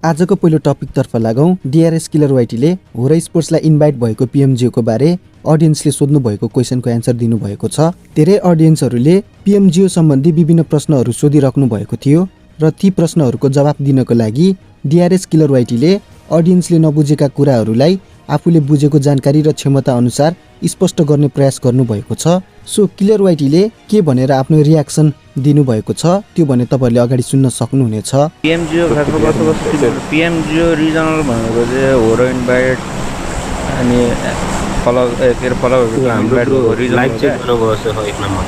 आजको पहिलो टपिकतर्फ लागौँ। DRS killer वाइटीले होरा स्पोर्ट्सलाई इन्भाइट भएको पिएमजिओको बारे अडियन्सले सोध्नु भएको क्वेसनको एन्सर दिनुभएको छ। धेरै अडियन्सहरूले पिएमजिओ सम्बन्धी विभिन्न प्रश्नहरू सोधिराख्नु भएको थियो र ती प्रश्नहरूको जवाफ दिनको लागि डिआरएस किलर वाइटीले अडियन्सले नबुझेका कुराहरूलाई आफूले बुझेको जानकारी र क्षमता अनुसार स्पष्ट गर्ने प्रयास गर्नुभएको छ। सो किलर वाइटीले के भनेर आफ्नो रियाक्सन दिनुभएको छ त्यो भने तपाईहरुले अगाडि सुन्न सक्नुहुनेछ। पिएमजिओ खासमा पिएमजिओ रिजनल भनेको चाहिँ होरो इन्भाइट अनि इन्भाइट लाइभ चेक गर्नुभएको छ एक नम्बर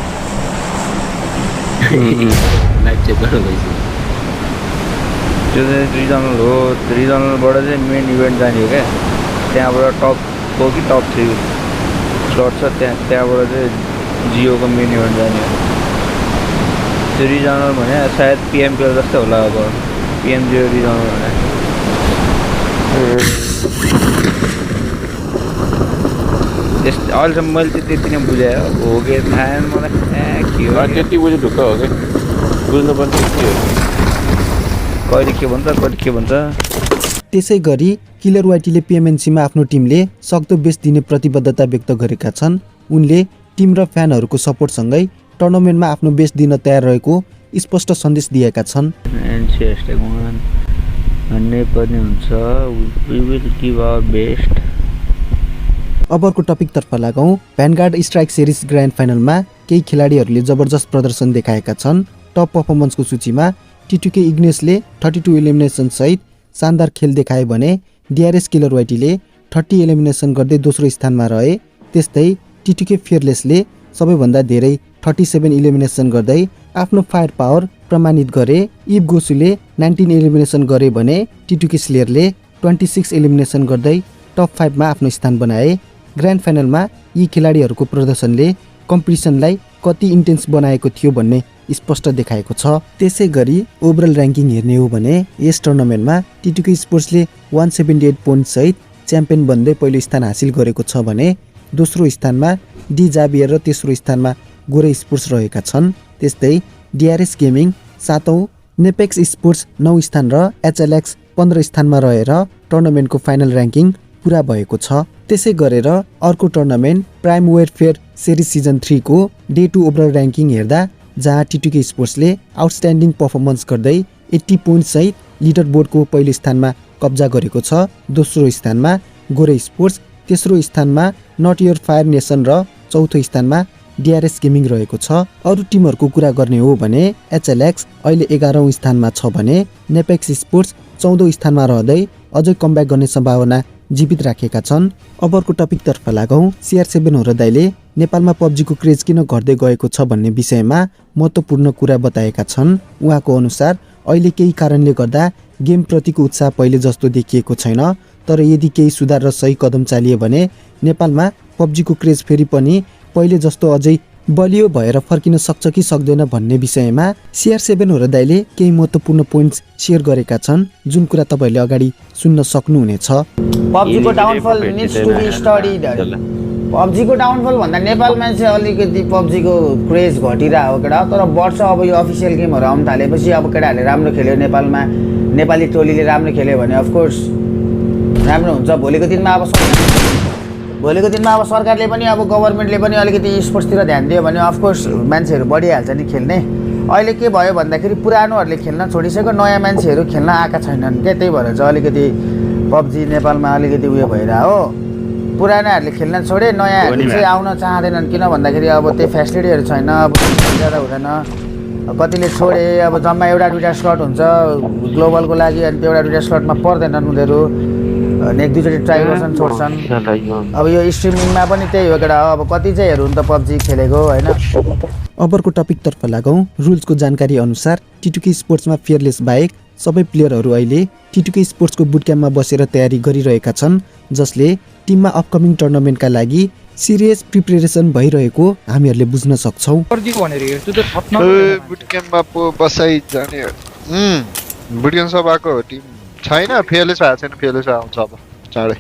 लाइभ चेक गर्नुभएको छ। त्यो चाहिँ रिजनल हो। रिजनलबाट चाहिँ मेन इभेन्ट जाने हो क्या। त्यहाँबाट टप हो कि टप 3 स्लट छ त्यहाँबाट चाहिँ जियोको मेन इभेन्ट जाने हो। त्यो रिजनल भने सायद पिएमपिएल जस्तै होला। अब पिएमजिओ रिजनल भने अहिलेसम्म मैले चाहिँ त्यति नै बुझाएँ हो कि थाहा मलाई के हो त्यति बुझ्यो ढुक्क हो कि बुझ्नुपर्ने के हो कहिले के भन्छ कहिले के भन्छ। त्यसै गरी किलर वाइटीले पिएमएनसीमा आफ्नो टिमले सक्दो बेस्ट दिने प्रतिबद्धता व्यक्त गरेका छन्। उनले टिम र फ्यानहरूको सपोर्टसँगै टुर्नामेन्टमा आफ्नो बेस्ट दिन तयार रहेको स्पष्ट सन्देश दिएका छन्। भन्ने पनि हुन्छ we will give our best. अबको टपिकतर्फ लागौँ। भ्यानगार्ड स्ट्राइक सिरिज ग्रान्ड फाइनलमा केही खेलाडीहरूले जबरजस्त प्रदर्शन देखाएका छन्। टप पर्फर्मेन्सको सूचीमा टिटुके इग्नेसले 32 एलिमिनेसन सहित शानदार खेल देखाए भने डिआरएस किलर वाइटीले 30 एलिमिनेसन गर्दै दोस्रो स्थानमा रहे। त्यस्तै टिटुके फियरलेसले सबैभन्दा धेरै 37 एलिमिनेसन गर्दै आफ्नो फायर पावर प्रमाणित गरे। इभ गोसुले 19 एलिमिनेसन गरे भने टिटुके स्लेयरले 26 एलिमिनेसन गर्दै टप 5 मा आफ्नो स्थान बनाए। ग्रान्ड फाइनलमा यी खेलाडीहरूको प्रदर्शनले कम्पिटिसनलाई कति इन्टेन्स बनाएको थियो भन्ने स्पष्ट देखाएको छ। त्यसै गरी ओभरअल र्याङ्किङ हेर्ने हो भने यस टुर्नामेन्टमा टिटुके स्पोर्ट्सले 178 पोइन्ट सहित च्याम्पियन बन्दै पहिलो स्थान हासिल गरेको छ भने दोस्रो स्थानमा डी जाबियर र तेस्रो स्थानमा गोरे स्पोर्ट्स रहेका छन्। त्यस्तै डिआरएस गेमिङ 7औं, नेपेक्स स्पोर्ट्स 9 स्थान र एचएलएक्स 15 स्थानमा रहेर टुर्नामेन्टको फाइनल र्याङ्किङ पुरा भएको छ। त्यसै गरेर अर्को टुर्नामेन्ट प्राइम वेयरफेयर सिरिज सिजन 3 को डे 2 ओभरअल र्याङ्किङ हेर्दा जहाँ टिटुके स्पोर्ट्सले आउटस्ट्यान्डिङ पर्फर्मेन्स गर्दै 80 पोइन्ट सहित लिडर बोर्डको पहिलो स्थानमा कब्जा गरेको छ। दोस्रो स्थानमा गोरे स्पोर्ट्स, तेस्रो स्थानमा नट योर फायर नेसन र चौथो स्थानमा डिआरएस गेमिङ रहेको छ। अरू टिमहरूको कुरा गर्ने हो भने एचएलएक्स अहिले 11औं स्थानमा छ भने नेपेक्स स्पोर्ट्स 14औं स्थानमा रहँदै अझै कमब्याक गर्ने सम्भावना जीवित राखेका छन्। अबको टपिकतर्फ लागौँ। CR7 होरा दाइले नेपालमा पब्जीको क्रेज किन घट्दै गएको छ भन्ने विषयमा महत्त्वपूर्ण कुरा बताएका छन्। उहाँको अनुसार अहिले केही कारणले गर्दा गेम प्रतिको उत्साह पहिले जस्तो देखिएको छैन, तर यदि केही सुधार र सही कदम चालिए भने नेपालमा पब्जीको क्रेज फेरि पनि पहिले जस्तो अझै बलियो भएर फर्किन सक्छ कि सक्दैन भन्ने विषयमा CR7 होरा दाइले केही महत्त्वपूर्ण पोइन्ट्स सेयर गरेका छन् जुन कुरा तपाईहरुले अगाडि सुन्न सक्नुहुनेछ। पब्जीको downfall needs to be studied. पब्जीको डाउनफल भन्दा नेपालमा चाहिँ अलिकति पब्जीको क्रेज घटिरा हो केटा, तर बढ्छ अब यो अफिसियल गेमहरु आउन थालेपछि अब केटाहरुले राम्रो खेल्यो नेपालमा, नेपाली टोलीले राम्रो खेल्यो भने अफ कोर्स राम्रो हुन्छ। भोलिको दिनमा अब सरकारले पनि अब गभर्नमेन्टले पनि अलिकति स्पोर्ट्सतिर ध्यान दियो भने अफ कोर्स मान्छेहरु बढिहाल्छ नि खेल्ने। अहिले के भयो भन्दाखेरि पुरानोहरुले खेल्न छोडिसक्यो, नयाँ मान्छेहरु खेल्न आएका छैनन् के, त्यही भएर चाहिँ अलिकति पब्जी नेपालमा अलिकति उयो भइरा हो। पुरानाहरुले खेल्न छोडे, नयाँहरु चाहिँ आउन चाहँदैनन् किन भन्दाखेरि अब त्यो फ्यासिलिटीहरु छैन, अब ज्यादा हुँदैन। कतिले छोडे, अब जम्मा एउटा दुईटा स्लट हुन्छ ग्लोबलको लागि अनि त्यो एउटा दुईटा स्लटमा पर्दैनन् उनीहरु, एक दुईचोटि ट्राई गर्छन् छोड्छन्। अब यो स्ट्रिमिङमा पनि त्यही हो केटा, अब कति चाहिँ हेर्नु त पब्जी खेलेको हैन। अबको टपिकतर्फ लागौँ। रुल्सको जानकारी अनुसार टिटुके स्पोर्ट्समा फियरलेस बाहेक सबै प्लेयरहरू अहिले टिटुके स्पोर्ट्सको बुटक्याम्पमा बसेर तयारी गरिरहेका छन्, जसले टिममा अपकमिङ टुर्नामेन्टका लागि सिरियस प्रिपरेसन भइरहेको हामीहरूले बुझ्न सक्छौँ। बुटक्याम्पमा बसाइ जाने बुटक्याम्प सभाको टिम छैन, फियरलेस भएको छैन, फियरलेस आउँछ अब चाँडै।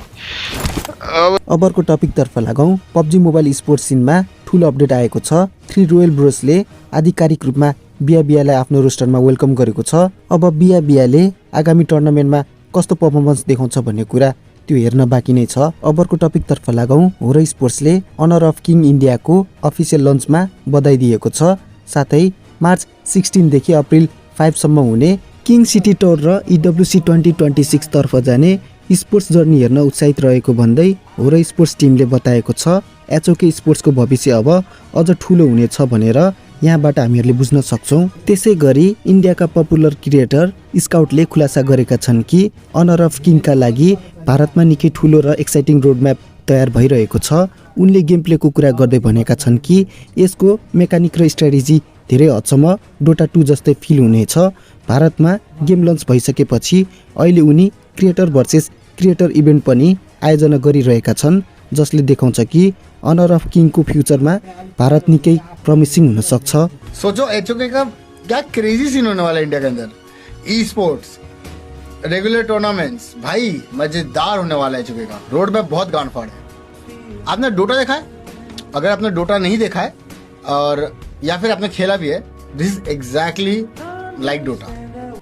अबको टपिकतर्फ लागौँ। पब्जी मोबाइल स्पोर्ट्स सिनमा ठुलो अपडेट आएको छ। 3 रोयल ब्रोसले आधिकारिक रूपमा बियाबियालाई आफ्नो रोस्टरमा वेलकम गरेको छ। अब बियाबियाले आगामी टुर्नामेन्टमा कस्तो पर्फर्मेन्स देखाउँछ भन्ने कुरा त्यो हेर्न बाँकी नै छ। अबको टपिकतर्फ लागौँ। हो र स्पोर्ट्सले अनर अफ किङ इन्डियाको अफिसियल लन्चमा बधाई दिएको छ। साथै मार्च 16 देखि अप्रिल 5 सम्म हुने किङ सिटी टुर र EWC 2026 तर्फ जाने स्पोर्ट्स जर्नी हेर्न उत्साहित रहेको भन्दै हो र स्पोर्ट्स टिमले बताएको छ HOK स्पोर्ट्सको भविष्य अब अझ ठुलो हुनेछ भनेर यहाँबाट हामीहरूले बुझ्न सक्छौँ। त्यसै गरी इन्डियाका पपुलर क्रिएटर स्काउटले खुलासा गरेका छन् कि अनर अफ किङका लागि भारतमा निकै ठुलो र एक्साइटिङ रोडम्याप तयार भइरहेको छ। उनले गेम प्लेको कुरा गर्दै भनेका छन् कि यसको मेकानिक र स्ट्राटेजी धेरै हदसम्म डोटा 2 जस्तै फिल हुनेछ। भारतमा गेम लन्च भइसकेपछि अहिले उनी क्रिएटर भर्सेस क्रिएटर इभेन्ट पनि आयोजना गरिरहेका छन्, जसले देखाउँछ कि अनर अफ किङको फ्युचरमा भारत निकै प्रमिसिङ हुन सक्छ। सोचो HOK का क्या क्रेजी सीन होने वाला है इंडिया के अंदर। ई स्पोर्ट्स, रेगुलर टूर्नामेंट्स, भाई मजेदार होने वाला है HOK का। रोड मैप बहुत गांड फाड़ है। आपने डोटा देखा है? अगर आपने डोटा नहीं देखा है और या फिर आपने खेला भी है, this is exactly like Dota.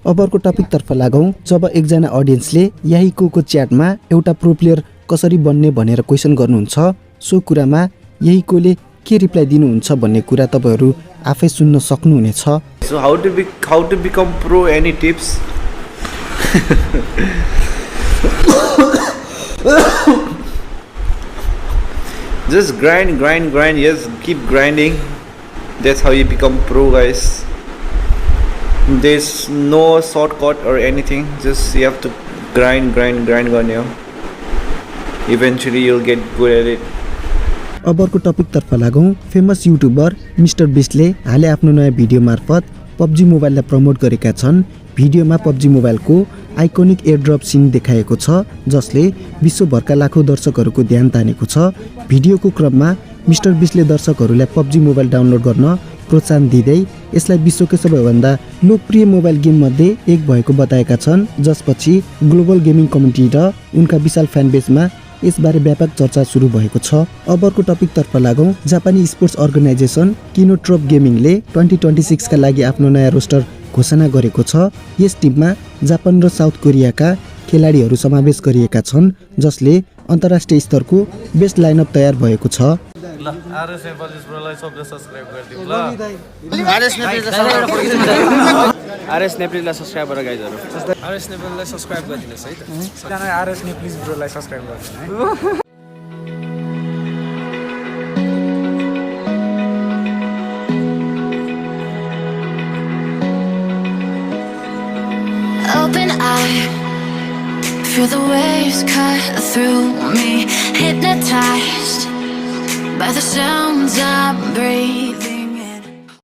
अबको टपिकतर्फ लागौँ। जब एकजना अडियन्सले यहीको च्याटमा एउटा प्रो प्लेयर कसरी बन्ने भनेर क्वेसन गर्नुहुन्छ, सो कुरामा यहीकोले के रिप्लाई दिनुहुन्छ भन्ने कुरा तपाईहरू आफै सुन्न सक्नुहुनेछ। So how to become pro? Any tips? Just grind. Yes, keep grinding. That's how you become pro, guys. There's no shortcut or anything. Just you have to grind on you. Eventually you'll get good at it. अबको टपिकतर्फ लागौँ। Famous YouTuber mister बिस्टले हालै आफ्नो नयाँ video मार्फत PUBG मोबाइललाई promote गरेका छन्। भिडियोमा PUBG मोबाइलको आइकोनिक एयरड्रप सिन देखाएको छ, जसले विश्वभरका लाखौँ दर्शकहरूको ध्यान तानेको छ। भिडियोको क्रममा मिस्टर बिस्टले दर्शकहरूलाई PUBG मोबाइल डाउनलोड गर्न प्रोत्साहन दिँदै यसलाई विश्वकै सबैभन्दा लोकप्रिय मोबाइल गेम मध्ये एक भएको बताएका छन्, जसपछि ग्लोबल गेमिङ कम्युनिटी र उनका विशाल फ्यान बेसमा यसबारे व्यापक चर्चा सुरु भएको छ। अबको टपिकतर्फ लागौँ। जापानी स्पोर्ट्स अर्गनाइजेसन किनोट्रोप गेमिङले 2026 का लागि आफ्नो नयाँ रोस्टर घोषणा गरेको छ। यस टिममा जापान र साउथ कोरियाका खेलाडीहरू समावेश गरिएका छन्, जसले अन्तर्राष्ट्रिय स्तरको बेस्ट लाइनअप तयार भएको छ। RS Nepalलाई सब्स्क्राइब गर गाइजहरु। RS Nepalलाई सब्स्क्राइब गरिदिनुस् है त। सबजना RS Nepal ब्रोलाई सब्स्क्राइब गरिदिनु है। Open eye, feel the waves cut through me, hypnotized by the sounds I'm breathing.